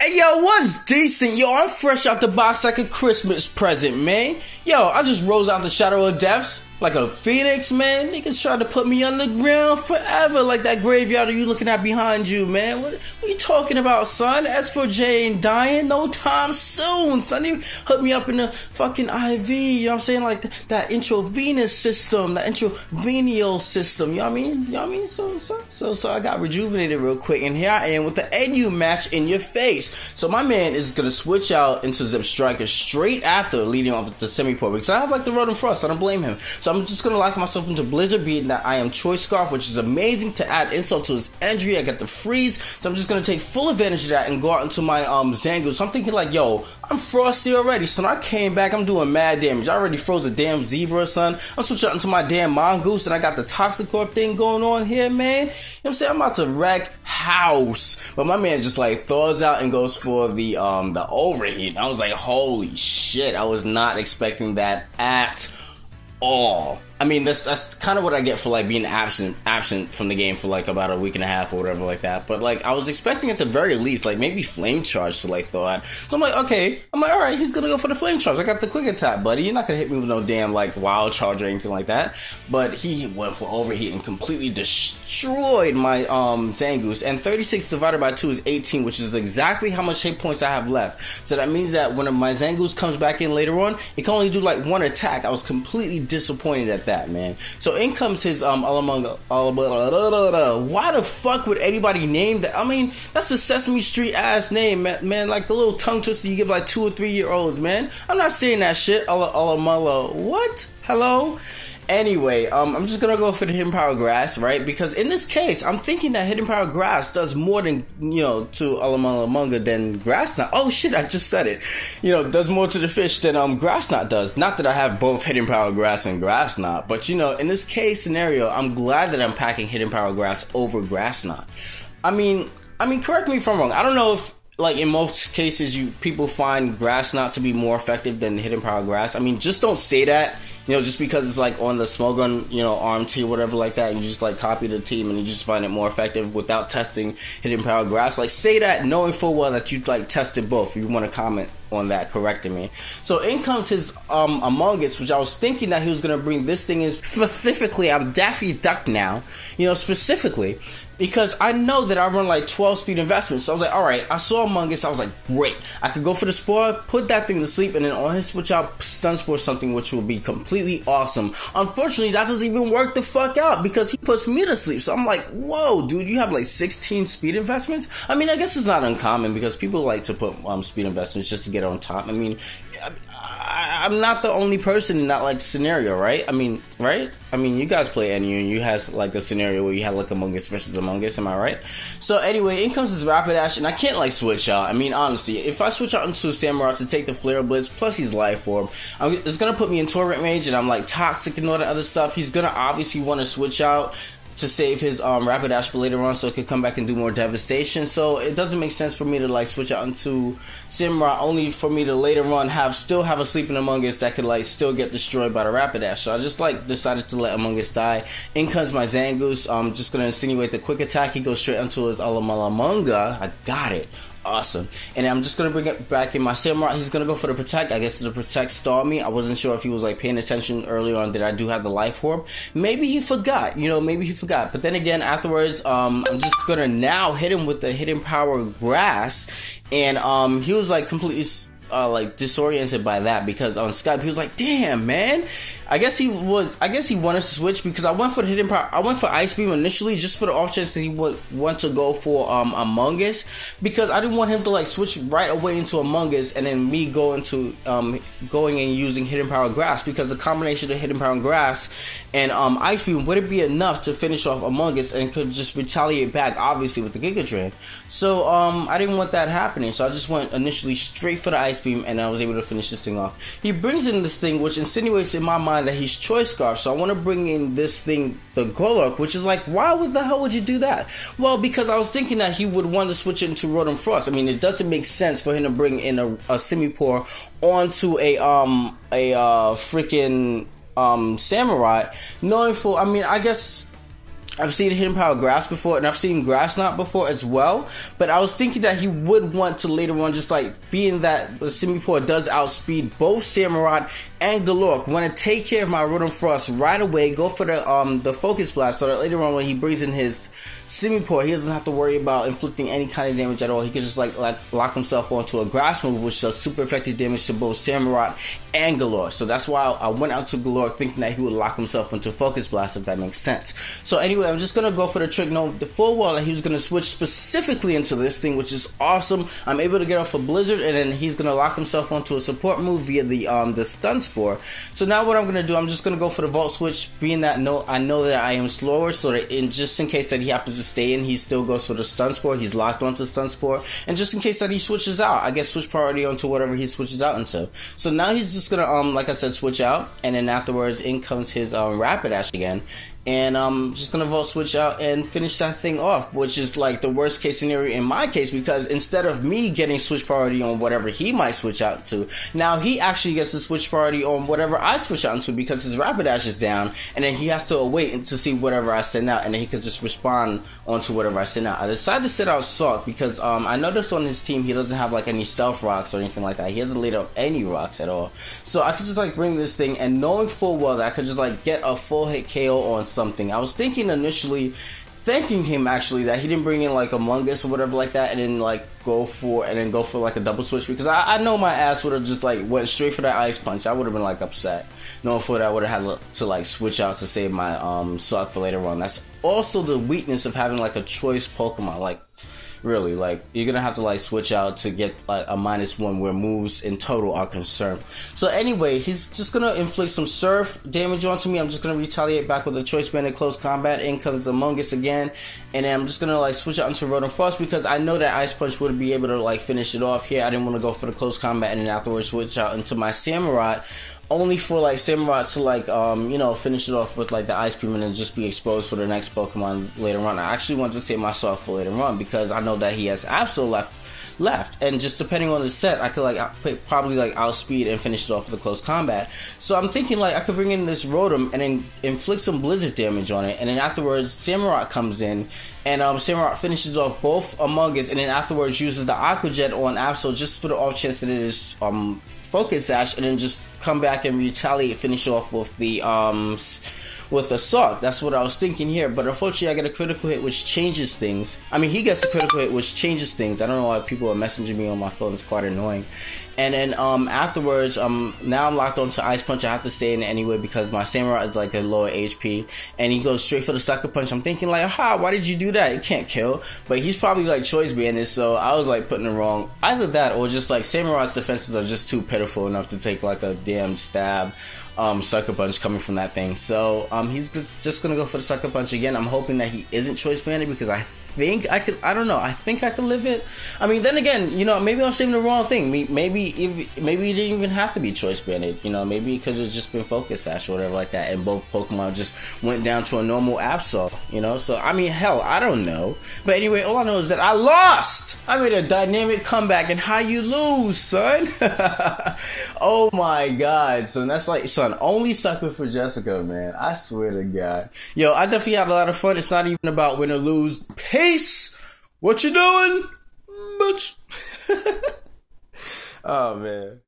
Hey yo, what's decent? Yo, I'm fresh out the box like a Christmas present, man. Yo, I just rose out the shadow of deaths like a phoenix, man. Niggas tried to put me underground forever like that graveyard you looking at behind you, man. What you talking about, son? S4J ain't dying no time soon, son. You hook me up in the fucking IV, you know what I'm saying? Like that intravenous system, that intravenial system, you know what I mean? You know what I mean? So I got rejuvenated real quick, and here I am with the NU match in your face. So my man is gonna switch out into Zip Striker straight after leading off with the semi-pro, because I have like the Rotom Frost, I don't blame him. So I'm just gonna lock myself into Blizzard, being that I am Choice Scarf, which is amazing to add insult to his Andriod. I got the freeze, so I'm just gonna take full advantage of that and go out into my Zangoose. So I'm thinking like, yo, I'm frosty already, son. I came back, I'm doing mad damage. I already froze a damn zebra, son. I'm switching out into my damn Mongoose, and I got the Toxicorp thing going on here, man. You know what I'm saying? I'm about to wreck house. But my man just like thaws out and goes for the overheat. I was like, holy shit, I was not expecting that at all. I mean, that's kind of what I get for like being absent from the game for like about a week and a half or whatever like that. But like I was expecting at the very least like maybe flame charge to like thaw out. So I'm like, okay, I'm like, all right, he's gonna go for the flame charge. I got the quick attack, buddy. You're not gonna hit me with no damn like wild charge or anything like that. But he went for overheat and completely destroyed my Zangoose. And 36 divided by 2 is 18, which is exactly how much hit points I have left. So that means that when my Zangoose comes back in later on, it can only do like one attack. I was completely disappointed at that, man. So in comes his Alamunga. Why the fuck would anybody name that? I mean, that's a Sesame Street ass name, man. Like the little tongue twister you give like 2 or 3 year olds, man. I'm not saying that shit. Alamala. What? Hello? Anyway, I'm just gonna go for the Hidden Power Grass, right? Because in this case, I'm thinking that Hidden Power Grass does more than, you know, to Alamunga than Grass Knot. Oh shit, I just said it. You know, does more to the fish than Grass Knot does. Not that I have both Hidden Power Grass and Grass Knot, but you know, in this case scenario, I'm glad that I'm packing Hidden Power Grass over Grass Knot. I mean, correct me if I'm wrong. I don't know if, like, in most cases, people find Grass Knot to be more effective than Hidden Power Grass. I mean, just don't say that, you know, just because it's, like, on the Smogon, you know, arm tee or whatever like that, and you just, like, copy the team and you just find it more effective without testing Hidden Power Grass. Like, say that knowing full well that you, like, tested both. If you want to comment on that, correcting me. So in comes his Among Us, which I was thinking that he was going to bring this thing in specifically. I'm Daffy Duck now, you know, specifically because I know that I run like 12 speed investments. So I was like, alright, I saw Among Us, I was like, great, I could go for the Spore, put that thing to sleep, and then on his switch out Stun Spore something, which will be completely awesome. Unfortunately, that doesn't even work the fuck out because he puts me to sleep. So I'm like, whoa, dude, you have like 16 speed investments? I mean, I guess it's not uncommon because people like to put speed investments just to get on top. I mean, I'm not the only person in that like scenario, right? I mean, right? I mean, you guys play NU and you has like a scenario where you had like Among Us versus Among Us, am I right? So anyway, in comes this Rapidash, and I can't like switch out. I mean, honestly, if I switch out into Samurai to take the Flare Blitz plus he's Life Orb, it's gonna put me in Torrent Mage, and I'm like toxic and all that other stuff. He's gonna obviously want to switch out to save his Rapidash for later on so it could come back and do more devastation. So it doesn't make sense for me to like switch out into Samurai only for me to later on still have a sleeping Among Us that could like still get destroyed by the Rapidash. So I just like decided to let Among Us die. In comes my Zangoose. I'm just gonna insinuate the quick attack. He goes straight into his Alamunga. I got it. Awesome. And I'm just gonna bring it back in my Samurai. He's gonna go for the Protect. I guess the Protect stalled me. I wasn't sure if he was like paying attention earlier on that I do have the Life Orb. Maybe he forgot, you know, maybe he forgot. But then again, afterwards, I'm just gonna now hit him with the Hidden Power Grass. And he was like completely like disoriented by that because on Skype he was like, damn, man. I guess he wanted to switch because I went for the Hidden Power. I went for Ice Beam initially just for the off chance that he would want to go for Among Us, because I didn't want him to like switch right away into Among Us and then me go into going and using Hidden Power Grass, because the combination of Hidden Power Grass and Ice Beam wouldn't be enough to finish off Among Us and could just retaliate back obviously with the Giga Drain. So I didn't want that happening, so I just went initially straight for the Ice Beam and I was able to finish this thing off. He brings in this thing which insinuates in my mind that he's Choice Scarf, so I want to bring in this thing, the Golurk, which is like, why the hell would you do that? Well, because I was thinking that he would want to switch it into Rotom Frost. I mean, it doesn't make sense for him to bring in a Semi-Poor onto a freaking Samurai, knowing full, I mean, I guess I've seen Hidden Power Grass before, and I've seen Grass Knot before as well, but I was thinking that he would want to later on, just like, being that the Simipour does outspeed both Samurott and Galork, want to take care of my Rotom Frost right away, go for the Focus Blast, so that later on when he brings in his Simipour, he doesn't have to worry about inflicting any kind of damage at all. He can just like lock himself onto a Grass move, which does super effective damage to both Samurott and Galork. So that's why I went out to Galork thinking that he would lock himself into Focus Blast, if that makes sense. So anyway, I'm just going to go for the trick, knowing the full well that he was going to switch specifically into this thing, which is awesome. I'm able to get off a Blizzard, and then he's going to lock himself onto a support move via the Stun Spore. So now what I'm going to do, I'm just going to go for the Volt Switch, being that I know that I am slower, so that just in case that he happens to stay in, he still goes for the Stun Spore. He's locked onto Stun Spore, and just in case that he switches out, I get switch priority onto whatever he switches out into. So now he's just going to, like I said, switch out, and then afterwards in comes his Rapidash again. And I'm just gonna Volt Switch out and finish that thing off, which is like the worst case scenario in my case, because instead of me getting switch priority on whatever he might switch out to, now he actually gets to switch priority on whatever I switch out into, because his Rapidash is down, and then he has to wait to see whatever I send out, and then he can just respond onto whatever I send out. I decided to set out Salk because I noticed on his team he doesn't have like any Stealth Rocks or anything like that. He hasn't laid out any rocks at all. So I could just like bring this thing, and knowing full well that I could just like get a full hit KO on something. I was thinking initially, thanking him actually, that he didn't bring in like Among Us or whatever like that, and then like go for like a double switch, because I know my ass would have just like went straight for that Ice Punch. I would have been like upset. Knowing for that, I would have had to like switch out to save my Salk for later on. That's also the weakness of having like a choice Pokemon. Like, really, like, you're gonna have to like switch out to get like a -1 where moves in total are concerned. So anyway, he's just gonna inflict some Surf damage onto me. I'm just gonna retaliate back with a Choice Band in close combat. In comes Among Us again, and then I'm just gonna like switch out into Rotom Frost, because I know that Ice Punch would be able to like finish it off here. I didn't want to go for the close combat and then afterwards switch out into my Samurott, only for like Samurott to like you know, finish it off with like the Ice Beam and then just be exposed for the next Pokemon later on. I actually want to save myself for later on, because I know that he has Absol left, and just depending on the set, I could like probably like outspeed and finish it off with a close combat. So I'm thinking like I could bring in this Rotom and then inflict some Blizzard damage on it, and then afterwards Samurott comes in, and Samurott finishes off both Among Us, and then afterwards uses the Aqua Jet on Absol just for the off chance that it is Focus Sash, and then just come back and retaliate, finish off with the with a Salk. That's what I was thinking here, but unfortunately I get a critical hit, which changes things. I mean, he gets a critical hit, which changes things. I don't know why people are messaging me on my phone. It's quite annoying. And then afterwards, now I'm locked onto Ice Punch. I have to stay in it anyway because my Samurott is like a lower HP, and he goes straight for the Sucker Punch. I'm thinking like, aha, why did you do that? It can't kill. But he's probably like choice banded, so I was like putting it wrong. Either that or just like Samurott's defenses are just too pitiful enough to take like a damn stab Sucker Punch coming from that thing. So he's just gonna go for the Sucker Punch again. I'm hoping that he isn't choice banded, because I think I could, I don't know, I think I could live it. I mean, then again, you know, maybe I'm saying the wrong thing. Maybe he didn't even have to be choice banded. You know, maybe it could have just been Focus Sash or whatever like that, and both Pokemon just went down to a normal Absol, you know. So I mean, hell, I don't know. But anyway, all I know is that I lost. I made a dynamic comeback, and how you lose, son? Oh my god, son, that's like, son, only sucker for Jessica, man. I swear to God. Yo, I definitely had a lot of fun. It's not even about win or lose. Peace. What you doing, bitch? Oh man.